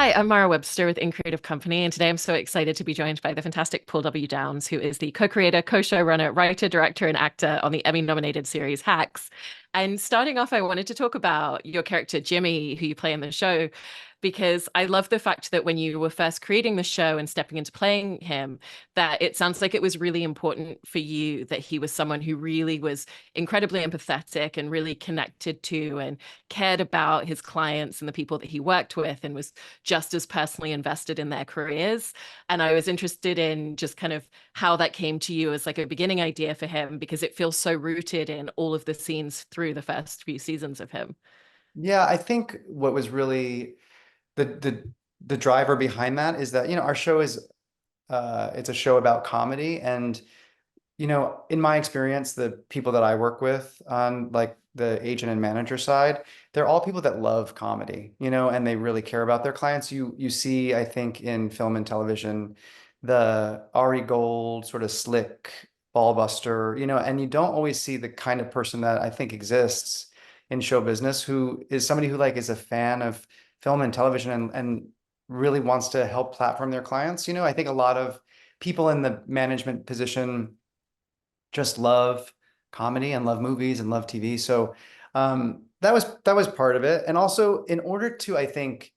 Hi, I'm Mara Webster with In Creative Company, and today I'm so excited to be joined by the fantastic Paul W. Downs, who is the co-creator, co-showrunner, writer, director, and actor on the Emmy-nominated series Hacks. And starting off, I wanted to talk about your character Jimmy, who you play in the show, because I love the fact that when you were first creating the show and stepping into playing him, that it sounds like it was really important for you that he was someone who really was incredibly empathetic and really connected to and cared about his clients and the people that he worked with and was just as personally invested in their careers. And I was interested in just kind of how that came to you as like a beginning idea for him, because it feels so rooted in all of the scenes through the first few seasons of him. Yeah, I think what was really the driver behind that is that, our show is it's a show about comedy. And, in my experience, the people that I work with on like the agent and manager side, they're all people that love comedy, and they really care about their clients. You see, I think, in film and television, the Ari Gold sort of slick ball buster, and you don't always see the kind of person that I think exists in show business who is somebody who like is a fan of film and television and really wants to help platform their clients. I think a lot of people in the management position just love comedy and love movies and love TV. So that was part of it. And also, in order to, I think,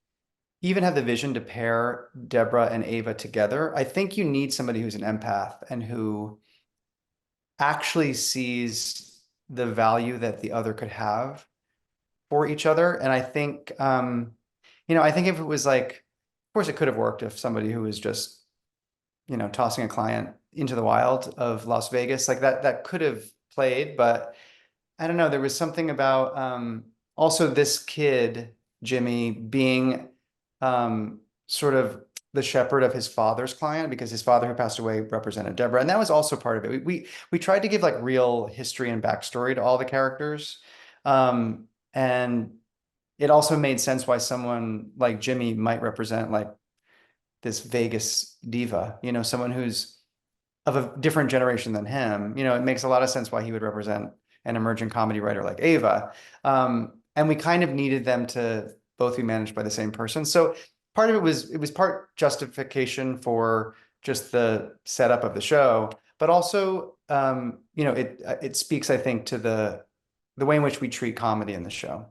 even have the vision to pair Deborah and Ava together, I think you need somebody who's an empath and who actually sees the value that the other could have for each other. And I think, I think if it was like, of course, it could have worked if somebody who was just, tossing a client into the wild of Las Vegas, like that could have played. But I don't know, there was something about also this kid, Jimmy, being sort of the shepherd of his father's client, because his father who passed away represented Deborah. And that was also part of it. We tried to give like real history and backstory to all the characters. And it also made sense why someone like Jimmy might represent like this Vegas diva, someone who's of a different generation than him. It makes a lot of sense why he would represent an emerging comedy writer like Ava. And we kind of needed them to both be managed by the same person. So part of it was part justification for just the setup of the show, but also it speaks, I think, to the way in which we treat comedy in the show.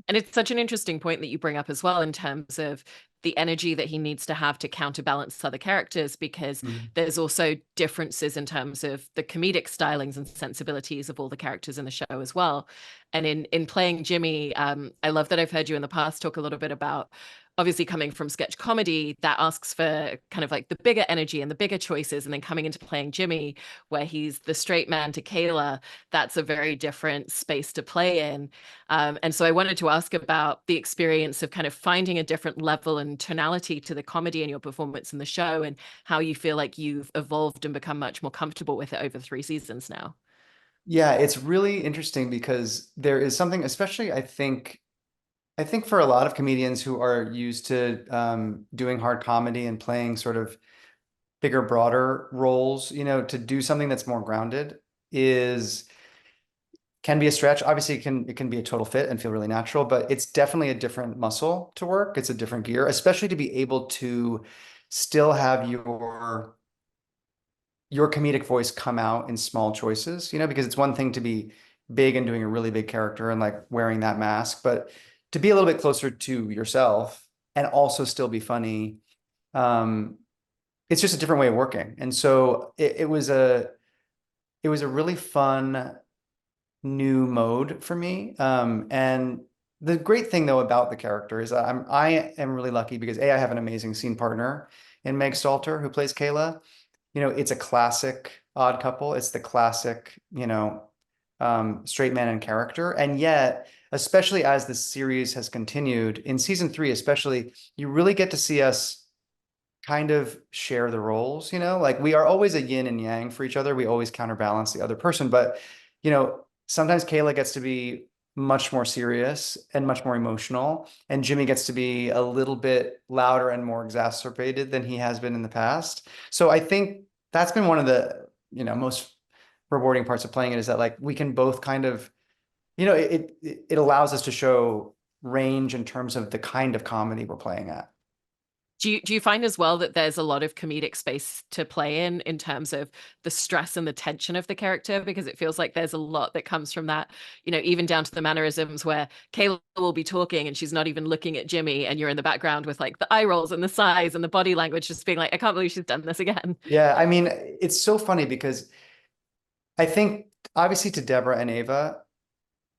And it's such an interesting point that you bring up as well in terms of the energy that he needs to have to counterbalance other characters, because Mhm. there's also differences in terms of the comedic stylings and sensibilities of all the characters in the show as well. And in playing Jimmy, I love that I've heard you in the past talk a little bit about obviously coming from sketch comedy that asks for kind of like the bigger energy and the bigger choices, and then coming into playing Jimmy, where he's the straight man to Kayla, that's a very different space to play in. And so I wanted to ask about the experience of kind of finding a different level and tonality to the comedy in your performance in the show, and how you feel like you've evolved and become much more comfortable with it over 3 seasons now. Yeah, it's really interesting because there is something, especially I think for a lot of comedians who are used to doing hard comedy and playing sort of bigger, broader roles, to do something that's more grounded is can be a stretch. Obviously, it can be a total fit and feel really natural, but it's definitely a different muscle to work. It's a different gear, especially to be able to still have your comedic voice come out in small choices, because it's one thing to be big and doing a really big character and like wearing that mask, but to be a little bit closer to yourself and also still be funny, um, it's just a different way of working. And so it was a really fun new mode for me. And the great thing though about the character is that I am really lucky because I have an amazing scene partner in Meg Stalter who plays Kayla. It's a classic odd couple. It's the classic, straight man and character. And yet, especially as the series has continued, in season three, especially, you really get to see us kind of share the roles, like we are always a yin and yang for each other. We always counterbalance the other person. But, sometimes Kayla gets to be much more serious and much more emotional. And Jimmy gets to be a little bit louder and more exacerbated than he has been in the past. So I think that's been one of the, most rewarding parts of playing it is that like we can both kind of, it allows us to show range in terms of the kind of comedy we're playing at. Do you find as well that there's a lot of comedic space to play in terms of the stress and the tension of the character? Because it feels like there's a lot that comes from that, even down to the mannerisms where Kayla will be talking and she's not even looking at Jimmy, and you're in the background with like the eye rolls and the sighs and the body language, just being like, I can't believe she's done this again. Yeah, I mean, it's so funny because I think obviously to Deborah and Ava,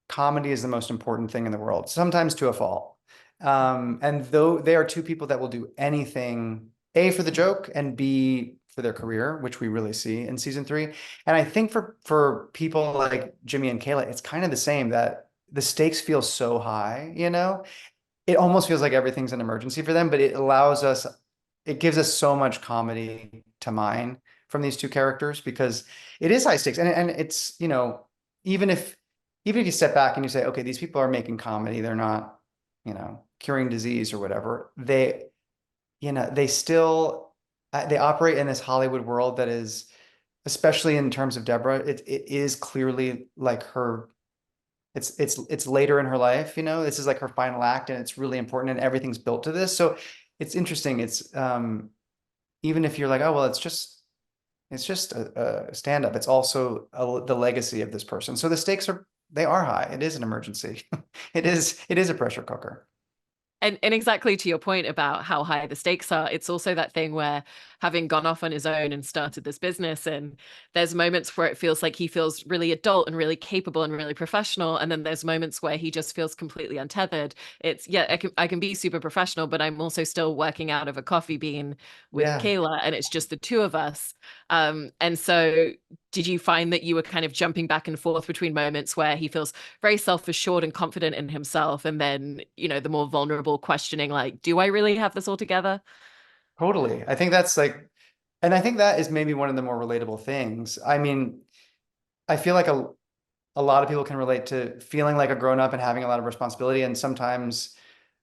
comedy is the most important thing in the world, sometimes to a fault. And though they are two people that will do anything, A, for the joke, and B, for their career, which we really see in season 3. And I think for people like Jimmy and Kayla, it's kind of the same, that the stakes feel so high, it almost feels like everything's an emergency for them, but it gives us so much comedy to mine from these two characters because it is high stakes. And it's, even if you step back and you say, okay, these people are making comedy, they're not, curing disease or whatever. They still, they operate in this Hollywood world that is, especially in terms of Deborah, it is clearly like her, it's later in her life, this is like her final act and it's really important and everything's built to this. So it's interesting. It's even if you're like, oh, well, it's just a stand-up. It's also the legacy of this person. So the stakes they are high. It is an emergency. It is a pressure cooker. And exactly to your point about how high the stakes are, it's also that thing where having gone off on his own and started this business, and there's moments where it feels like he feels really adult and really capable and really professional, and then there's moments where he just feels completely untethered. It's yeah, I can be super professional, but I'm also still working out of a coffee bean with Yeah, Kayla, and it's just the two of us. And so did you find that you were kind of jumping back and forth between moments where he feels very self-assured and confident in himself, and then, the more vulnerable questioning, like, do I really have this all together? totally. I think that's like, and I think that is maybe one of the more relatable things. I mean, I feel like a lot of people can relate to feeling like a grown up and having a lot of responsibility and sometimes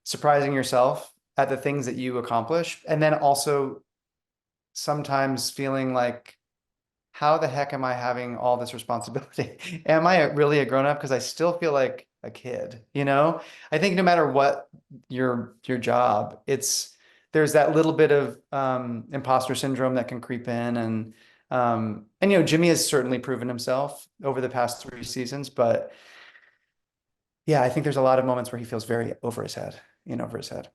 surprising yourself at the things that you accomplish. And then also sometimes feeling like, how the heck am I having all this responsibility? Am I really a grown up? Because I still feel like a kid. I think no matter what your job, there's that little bit of imposter syndrome that can creep in, and Jimmy has certainly proven himself over the past 3 seasons, but yeah, I think there's a lot of moments where he feels very over his head, over his head.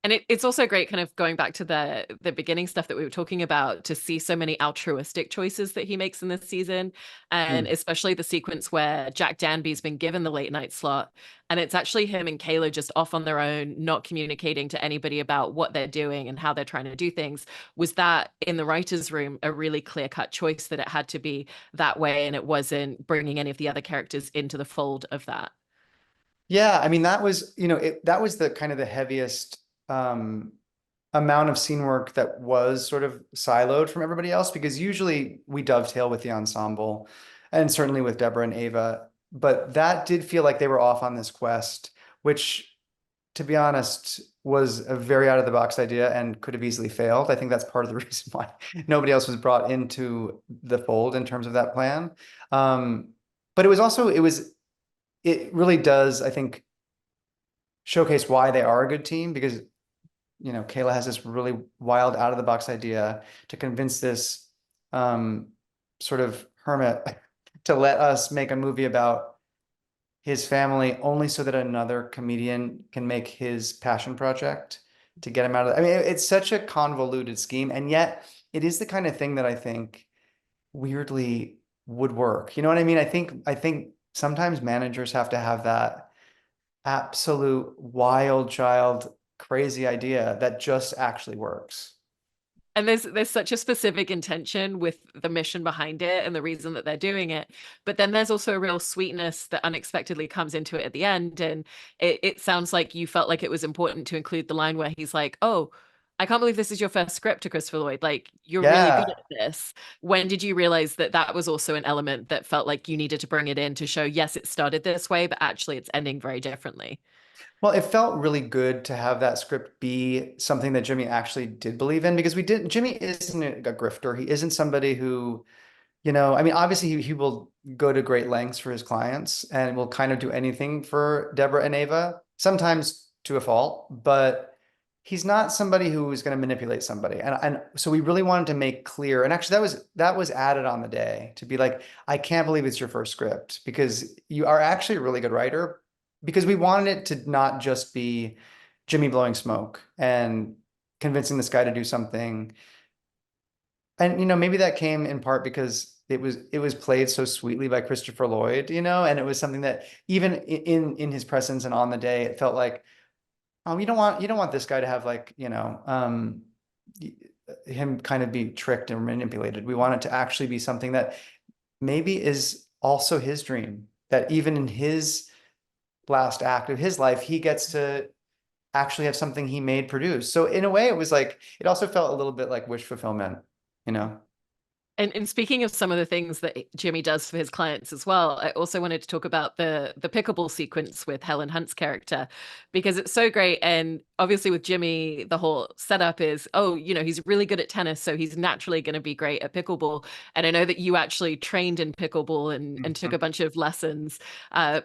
And it's also great, kind of going back to the beginning stuff that we were talking about, to see so many altruistic choices that he makes in this season, and Mm. especially the sequence where Jack Danby's been given the late night slot, and it's actually him and Kayla just off on their own, not communicating to anybody about what they're doing and how they're trying to do things. Was that, in the writers' room, a really clear-cut choice that it had to be that way, and it wasn't bringing any of the other characters into the fold of that? Yeah, I mean that was the kind of the heaviest amount of scene work that was sort of siloed from everybody else, because usually we dovetail with the ensemble and certainly with Deborah and Ava, but that did feel like they were off on this quest, which, to be honest, was a very out of the box idea and could have easily failed. I think that's part of the reason why nobody else was brought into the fold in terms of that plan. Um, but it really does, I think, showcase why they are a good team, because Kayla has this really wild out of the box idea to convince this um, sort of hermit to let us make a movie about his family, only so that another comedian can make his passion project to get him out of. I mean, it's such a convoluted scheme, and yet it is the kind of thing that I think weirdly would work. You know what I mean? I think sometimes managers have to have that absolute wild child crazy idea that just actually works. And there's such a specific intention with the mission behind it and the reason that they're doing it, but then there's also a real sweetness that unexpectedly comes into it at the end. And it sounds like you felt like it was important to include the line where he's like, oh, I can't believe this is your first script, to Christopher Lloyd, like, you're really good Yeah. at this. When did you realize that that was also an element that felt like you needed to bring it in to show, yes, it started this way, but actually it's ending very differently? Well, it felt really good to have that script be something that Jimmy actually did believe in, because Jimmy isn't a grifter. He isn't somebody who, I mean, obviously he will go to great lengths for his clients and will kind of do anything for Deborah and Ava, sometimes to a fault, but he's not somebody who is going to manipulate somebody. And so we really wanted to make clear, and actually that was added on the day to be like, I can't believe it's your first script because you are actually a really good writer, because we wanted it to not just be Jimmy blowing smoke and convincing this guy to do something. And maybe that came in part because it was played so sweetly by Christopher Lloyd, and it was something that even in his presence and on the day, it felt like, oh, you don't want this guy to have like, him kind of be tricked and manipulated. We want it to actually be something that maybe is also his dream, that even in his last act of his life, he gets to actually have something he made produce. So in a way, it was like, it also felt a little bit like wish fulfillment, you know? And speaking of some of the things that Jimmy does for his clients as well, I also wanted to talk about the pickleball sequence with Helen Hunt's character, because it's so great. And obviously with Jimmy, the whole setup is, oh, he's really good at tennis, so he's naturally going to be great at pickleball. And I know that you actually trained in pickleball and took Mhm. a bunch of lessons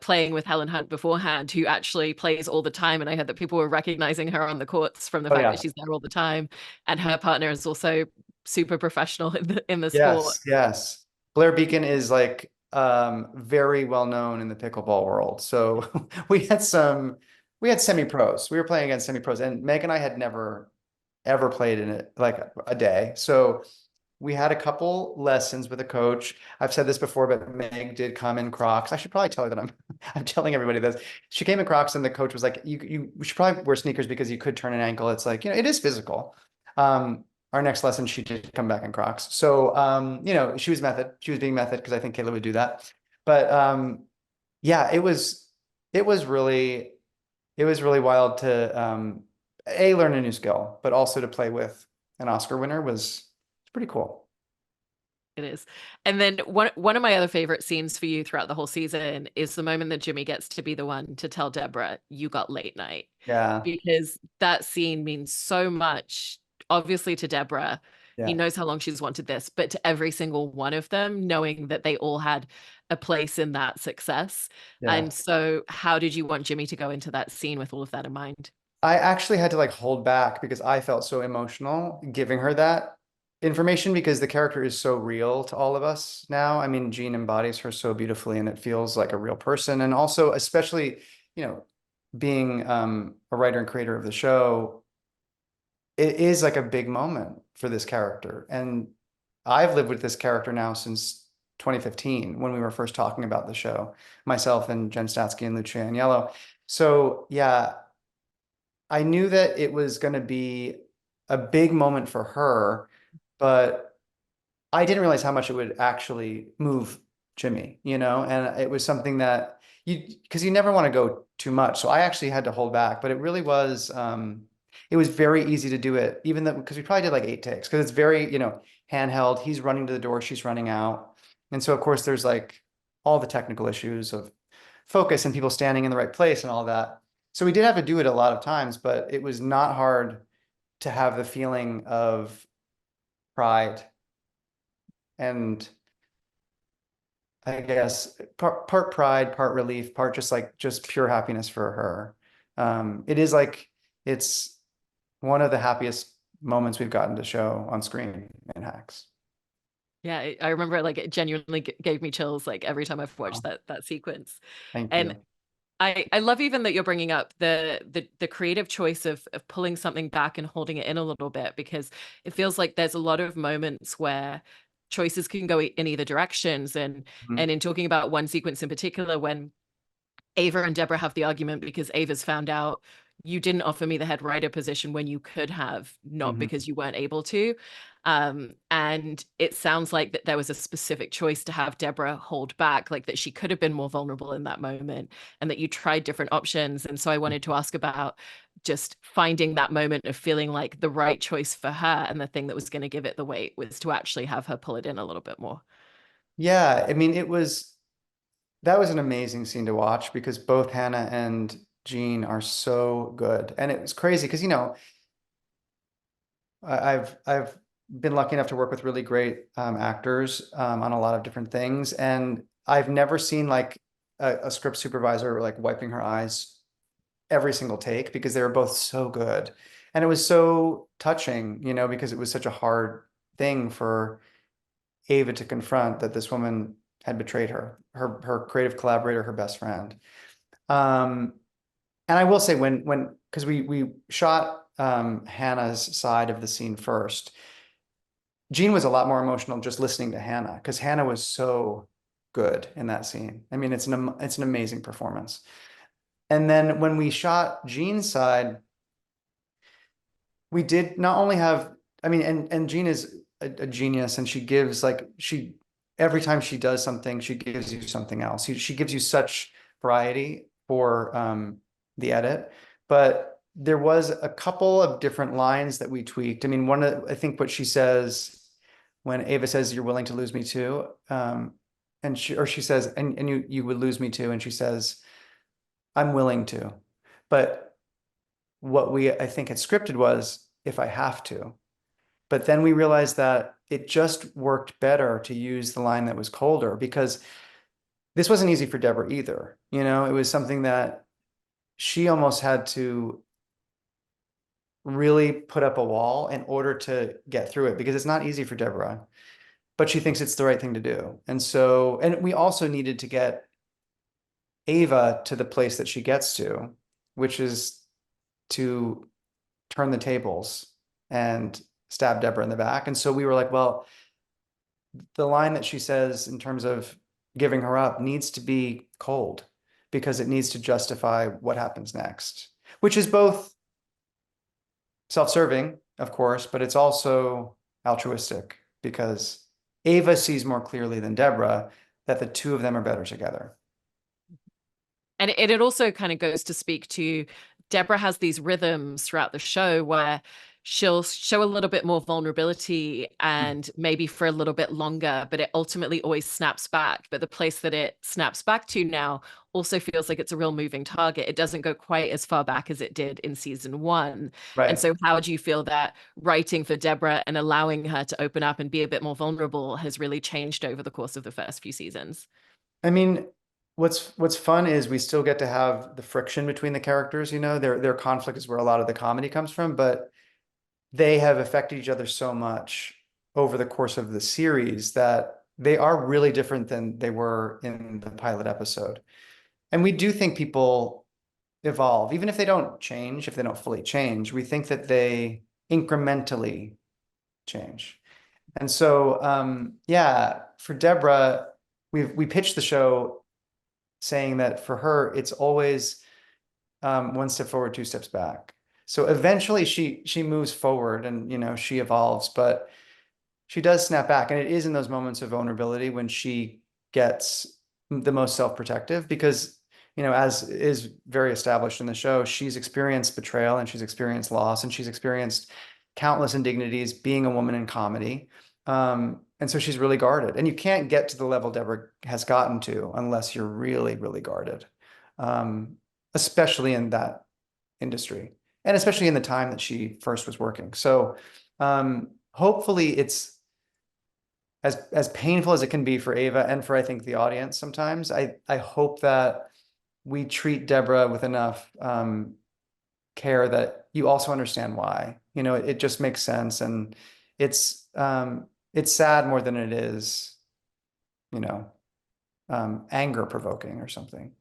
playing with Helen Hunt beforehand, who actually plays all the time. And I heard that people were recognizing her on the courts from the Oh fact that yeah. she's there all the time. And her partner is also super professional in the sport. Yes, yes. Blair Beacon is like very well known in the pickleball world. So we had semi-pros. We were playing against semi-pros, and Meg and I had never ever played in it like a day. So we had a couple lessons with a coach. I've said this before, but Meg did come in Crocs. I should probably tell her that I'm I'm telling everybody this. She came in Crocs, and the coach was like, you should probably wear sneakers because you could turn an ankle. It's like, it is physical. Our next lesson, she did come back in Crocs. So she was method. She was being method because I think Kayla would do that. But yeah, it was really it was really wild to learn a new skill, but also to play with an Oscar winner was pretty cool. It is. And then one of my other favorite scenes for you throughout the whole season is the moment that Jimmy gets to be the one to tell Deborah, you got late night. Yeah. Because that scene means so much, obviously to Deborah. He Yeah. knows how long she's wanted this, but to every single one of them, knowing that they all had a place in that success. Yeah. And so, how did you want Jimmy to go into that scene with all of that in mind? I actually had to like hold back because I felt so emotional giving her that information because the character is so real to all of us now. I mean, Jean embodies her so beautifully and it feels like a real person. And also, especially, you know, being a writer and creator of the show, it is like a big moment for this character. And I've lived with this character now since 2015 when we were first talking about the show, myself and Jen Statsky and Lucia Agnello. So yeah, I knew that it was going to be a big moment for her, but I didn't realize how much it would actually move Jimmy, and it was something that because you never want to go too much. So I actually had to hold back, but it was very easy to do it, even though, because we probably did like 8 takes, because it's very, handheld. He's running to the door, she's running out. And so, of course, there's like all the technical issues of focus and people standing in the right place and all that. So we did have to do it a lot of times, but it was not hard to have the feeling of pride and I guess part pride, part relief, part just pure happiness for her. It is like it's one of the happiest moments we've gotten to show on screen in Hacks. Yeah, I remember like it genuinely gave me chills like every time I've watched Oh, that sequence. thank And you. I love even that you're bringing up the creative choice of pulling something back and holding it in a little bit, because it feels like there's a lot of moments where choices can go in either directions. And Mhm. in talking about one sequence in particular, when Ava and Deborah have the argument because Ava's found out you didn't offer me the head writer position when you could have, not Mhm. because you weren't able to. And it sounds like that there was a specific choice to have Deborah hold back, like that she could have been more vulnerable in that moment, and that you tried different options. And so I wanted to ask about just finding that moment of feeling like the right choice for her, and the thing that was going to give it the weight was to actually have her pull it in a little bit more. Yeah, I mean, that was an amazing scene to watch because both Hannah and Jean are so good. And it was crazy because, I've been lucky enough to work with really great actors on a lot of different things, and I've never seen like a script supervisor like wiping her eyes every single take because they were both so good. And it was so touching, you know, because it was such a hard thing for Ava to confront that this woman had betrayed her creative collaborator, her best friend. Um, and I will say when because we shot Hannah's side of the scene first, Gene was a lot more emotional just listening to Hannah because Hannah was so good in that scene. I mean, it's an amazing performance. And then when we shot Gene's side, we did not only have, I mean, and Jean is a genius, and she gives like she every time she does something, she gives you something else. She gives you such variety for the edit, but there was a couple of different lines that we tweaked. I mean, I think what she says when Ava says, "You're willing to lose me too," and she says, "And you would lose me too," and she says, "I'm willing to," but what we I think had scripted was if I have to. But then we realized that it just worked better to use the line that was colder because this wasn't easy for Deborah either. You know, it was something that she almost had to really put up a wall in order to get through it because it's not easy for Deborah, but she thinks it's the right thing to do. And so, and we also needed to get Ava to the place that she gets to, which is to turn the tables and stab Deborah in the back. And so we were like, well, the line that she says in terms of giving her up needs to be cold because it needs to justify what happens next, which is both self-serving, of course, but it's also altruistic because Ava sees more clearly than Deborah that the two of them are better together. And it also kind of goes to speak to Deborah has these rhythms throughout the show where she'll show a little bit more vulnerability and maybe for a little bit longer, but it ultimately always snaps back. But the place that it snaps back to now also feels like it's a real moving target. It doesn't go quite as far back as it did in season one. And Right. so, how do you feel that writing for Deborah and allowing her to open up and be a bit more vulnerable has really changed over the course of the first few seasons? I mean, what's fun is we still get to have the friction between the characters, you know, their conflict is where a lot of the comedy comes from, but they have affected each other so much over the course of the series that they are really different than they were in the pilot episode. And we do think people evolve, even if they don't change, if they don't fully change, we think that they incrementally change. And so, yeah, for Deborah, we pitched the show saying that for her, it's always one step forward, two steps back. So eventually she moves forward and you know she evolves, but she does snap back. And it is in those moments of vulnerability when she gets the most self-protective because, you know, as is very established in the show, she's experienced betrayal and she's experienced loss and she's experienced countless indignities being a woman in comedy. And so she's really guarded. And you can't get to the level Deborah has gotten to unless you're really, really guarded, especially in that industry and especially in the time that she first was working. So hopefully it's as painful as it can be for Ava and for I think the audience sometimes. I hope that we treat Deborah with enough care that you also understand why. You know, it just makes sense and it's sad more than it is, you know, anger provoking or something.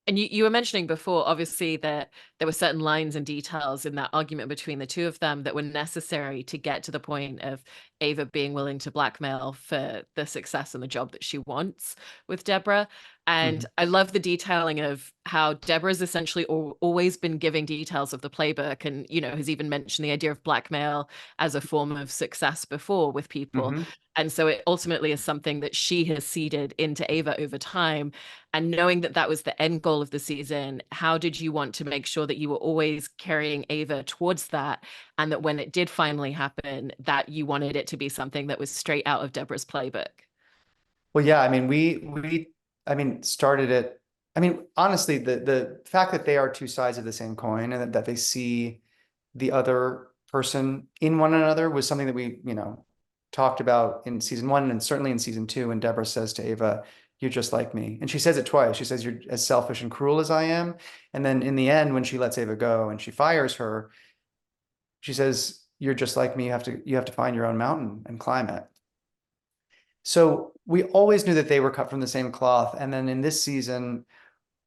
And you were mentioning before, obviously, that there were certain lines and details in that argument between the two of them that were necessary to get to the point of Ava being willing to blackmail for the success and the job that she wants with Deborah. And Mhm. I love the detailing of how Deborah's essentially always been giving details of the playbook and, you know, has even mentioned the idea of blackmail as a form of success before with people. Mhm. And so it ultimately is something that she has seeded into Ava over time. And knowing that that was the end goal of the season, how did you want to make sure that you were always carrying Ava towards that? And that when it did finally happen, that you wanted it to be something that was straight out of Deborah's playbook? Well, yeah, I mean, I mean, started it. I mean, honestly, the fact that they are two sides of the same coin and that they see the other person in one another was something that we, you know, talked about in season one and certainly in season two. When Deborah says to Ava, "You're just like me," and she says it twice. She says, "You're as selfish and cruel as I am," and then in the end, when she lets Ava go and she fires her, She says, "You're just like me. You have to find your own mountain and climb it." So we always knew that they were cut from the same cloth. And then in this season,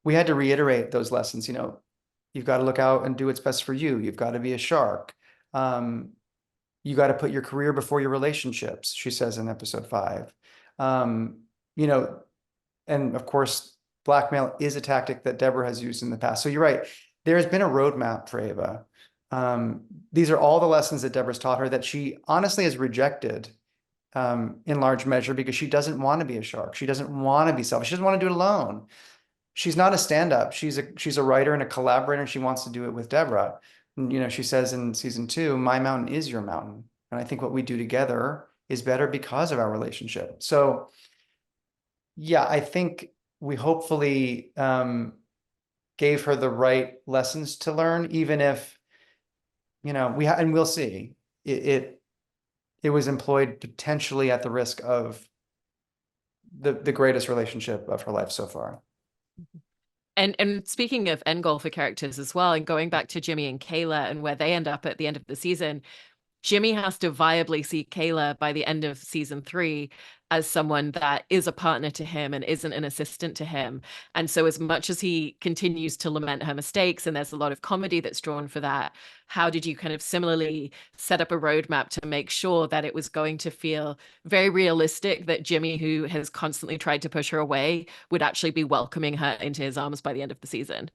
we had to reiterate those lessons. You've got to look out and do what's best for you. You've got to be a shark. Um, you got to put your career before your relationships, she says in episode 5. Um, you know, and of course, blackmail is a tactic that Deborah has used in the past. So you're right. There has been a roadmap for Ava. These are all the lessons that Deborah's taught her that she honestly has rejected in large measure because she doesn't want to be a shark. She doesn't want to be selfish. She doesn't want to do it alone. She's not a stand-up. She's a writer and a collaborator, and she wants to do it with Deborah. And, she says in season 2, "My mountain is your mountain." And I think what we do together is better because of our relationship. So yeah, I think we hopefully gave her the right lessons to learn, even if, and we'll see. It was employed potentially at the risk of the greatest relationship of her life so far. And speaking of end goal for characters as well, and going back to Jimmy and Kayla and where they end up at the end of the season, Jimmy has to viably see Kayla by the end of season 3 as someone that is a partner to him and isn't an assistant to him. And so as much as he continues to lament her mistakes, and there's a lot of comedy that's drawn for that, how did you kind of similarly set up a roadmap to make sure that it was going to feel very realistic that Jimmy, who has constantly tried to push her away, would actually be welcoming her into his arms by the end of the season?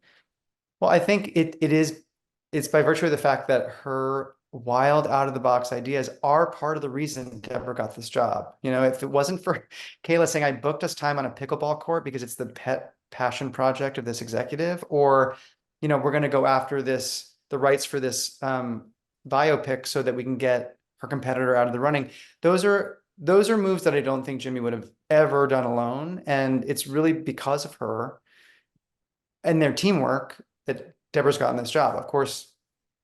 Well, I think it's by virtue of the fact that her wild out of the box ideas are part of the reason Deborah got this job. If it wasn't for Kayla saying, "I booked us time on a pickleball court because it's the pet passion project of this executive," or, "We're going to go after the rights for this biopic so that we can get her competitor out of the running." Those are moves that I don't think Jimmy would have ever done alone. And it's really because of her and their teamwork that Deborah's gotten this job. Of course,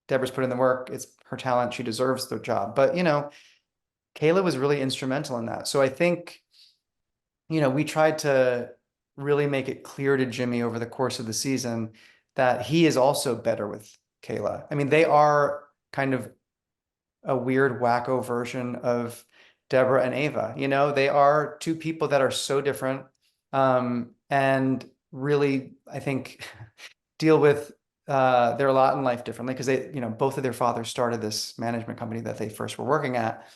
Deborah's put in the work. It's her talent. She deserves the job. But, Kayla was really instrumental in that. So I think, we tried to really make it clear to Jimmy over the course of the season that he is also better with Kayla. I mean, they are kind of a weird wacko version of Deborah and Ava. They are two people that are so different, and really, I think, deal with their lot in life differently because both of their fathers started this management company that they first were working at.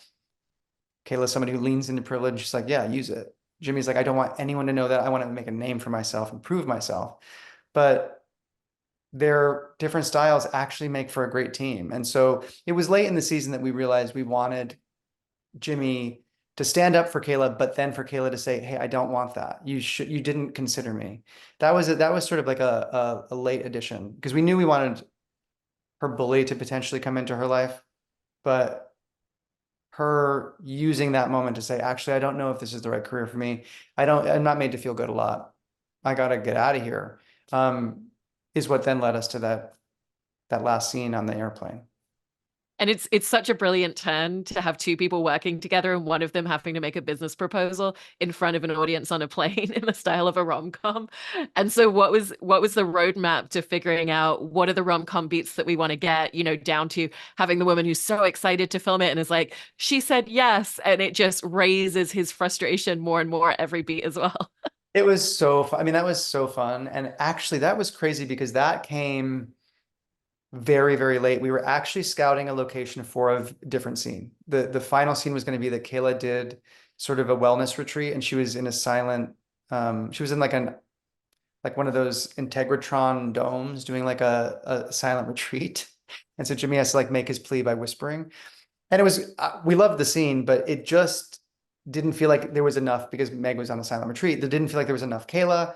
Kayla's somebody who leans into privilege. She's like, "Yeah, use it." Jimmy's like, "I don't want anyone to know that. I want to make a name for myself and prove myself." But their different styles actually make for a great team. And so it was late in the season that we realized we wanted Jimmy to stand up for Kayla, but then for Kayla to say, "Hey, I don't want that. You didn't consider me." That was sort of like a late addition because we knew we wanted her bully to potentially come into her life, but her using that moment to say, "Actually, I don't know if this is the right career for me. I'm not made to feel good a lot. I got to get out of here," is what then led us to that last scene on the airplane. And it's such a brilliant turn to have two people working together and one of them having to make a business proposal in front of an audience on a plane in the style of a rom-com. And so what was the roadmap to figuring out what are the rom-com beats that we want to get, down to having the woman who's so excited to film it and is like, "She said yes," and it just raises his frustration more and more every beat as well. It was so fun. I mean, that was so fun. And actually, that was crazy because that came very, very late. We were actually scouting a location for a different scene. The final scene was going to be that Kayla did sort of a wellness retreat, and she was in a silent, she was in like one of those Integratron domes doing like a silent retreat. And so Jimmy has to like make his plea by whispering. And it was, we loved the scene, but it just didn't feel like there was enough because Meg was on a silent retreat. There didn't feel like there was enough Kayla.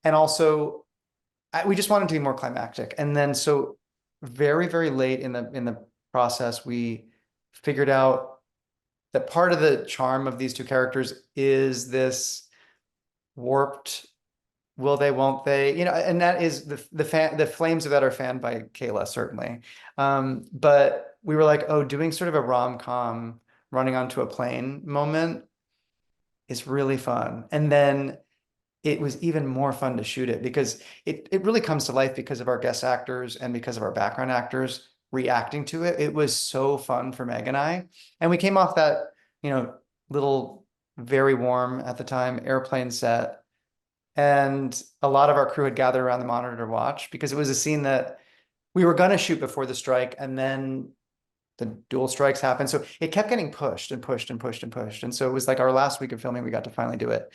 And also, we just wanted to be more climactic. And then so very, very late in the process, we figured out that part of the charm of these two characters is this warped will they, won't they, and that is the flames of that are fanned by Kayla, certainly. But we were like, oh, doing sort of a rom-com running onto a plane moment is really fun. And then it was even more fun to shoot it because it really comes to life because of our guest actors and because of our background actors. reacting to it. It was so fun for Meg and I. And we came off that, little, very warm at the time airplane set. And a lot of our crew had gathered around the monitor to watch because it was a scene that we were going to shoot before the strike. And then the dual strikes happened. So it kept getting pushed and pushed and pushed and pushed. And so it was like our last week of filming, we got to finally do it.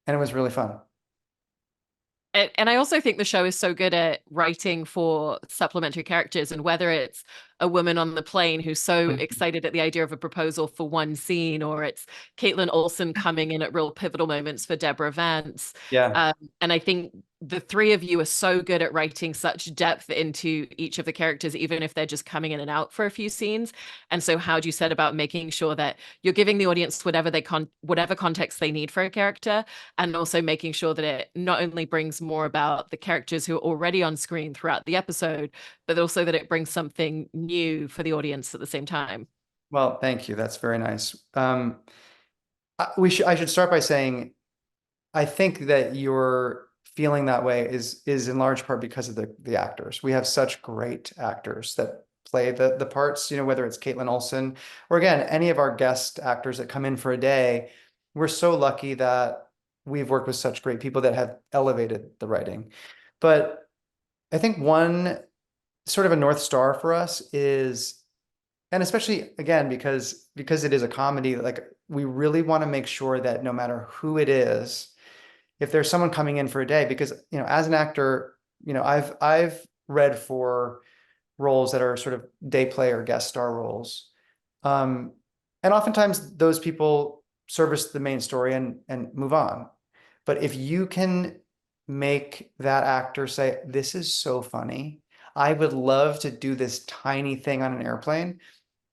And it was really fun. And I also think the show is so good at writing for supplementary characters, and whether it's a woman on the plane who's so excited at the idea of a proposal for one scene, or it's Caitlin Olsen coming in at real pivotal moments for Deborah Vance. Yeah. And I think the three of you are so good at writing such depth into each of the characters, even if they're just coming in and out for a few scenes. And so how do you set about making sure that you're giving the audience whatever context they need for a character, and also making sure that it not only brings more about the characters who are already on screen throughout the episode, but also that it brings something new for the audience at the same time? Well, thank you. That's very nice. I should start by saying I think that you're feeling that way is in large part because of the actors. We have such great actors that play the parts, whether it's Caitlin Olsen or again, any of our guest actors that come in for a day. We're so lucky that we've worked with such great people that have elevated the writing. But I think one sort of a North Star for us is, and especially again, because it is a comedy, like we really want to make sure that no matter who it is, if there's someone coming in for a day, because as an actor, I've read for roles that are sort of day play or guest star roles. And oftentimes those people service the main story and move on. But if you can make that actor say, this is so funny, I would love to do this tiny thing on an airplane,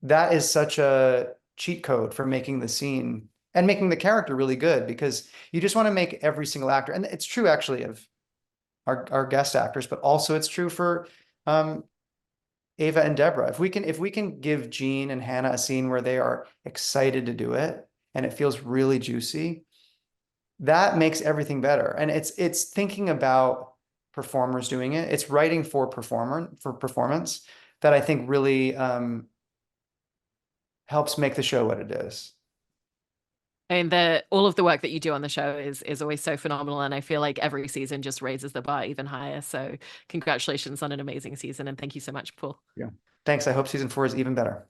that is such a cheat code for making the scene and making the character really good, because you just want to make every single actor, and it's true actually of our guest actors, but also it's true for Ava and Deborah. If we can give Jean and Hannah a scene where they are excited to do it and it feels really juicy, that makes everything better. And it's thinking about performers doing it. It's writing for performance that I think really helps make the show what it is. And all of the work that you do on the show is always so phenomenal, and I feel like every season just raises the bar even higher. So congratulations on an amazing season, and thank you so much, Paul. Yeah. Thanks. I hope season 4 is even better.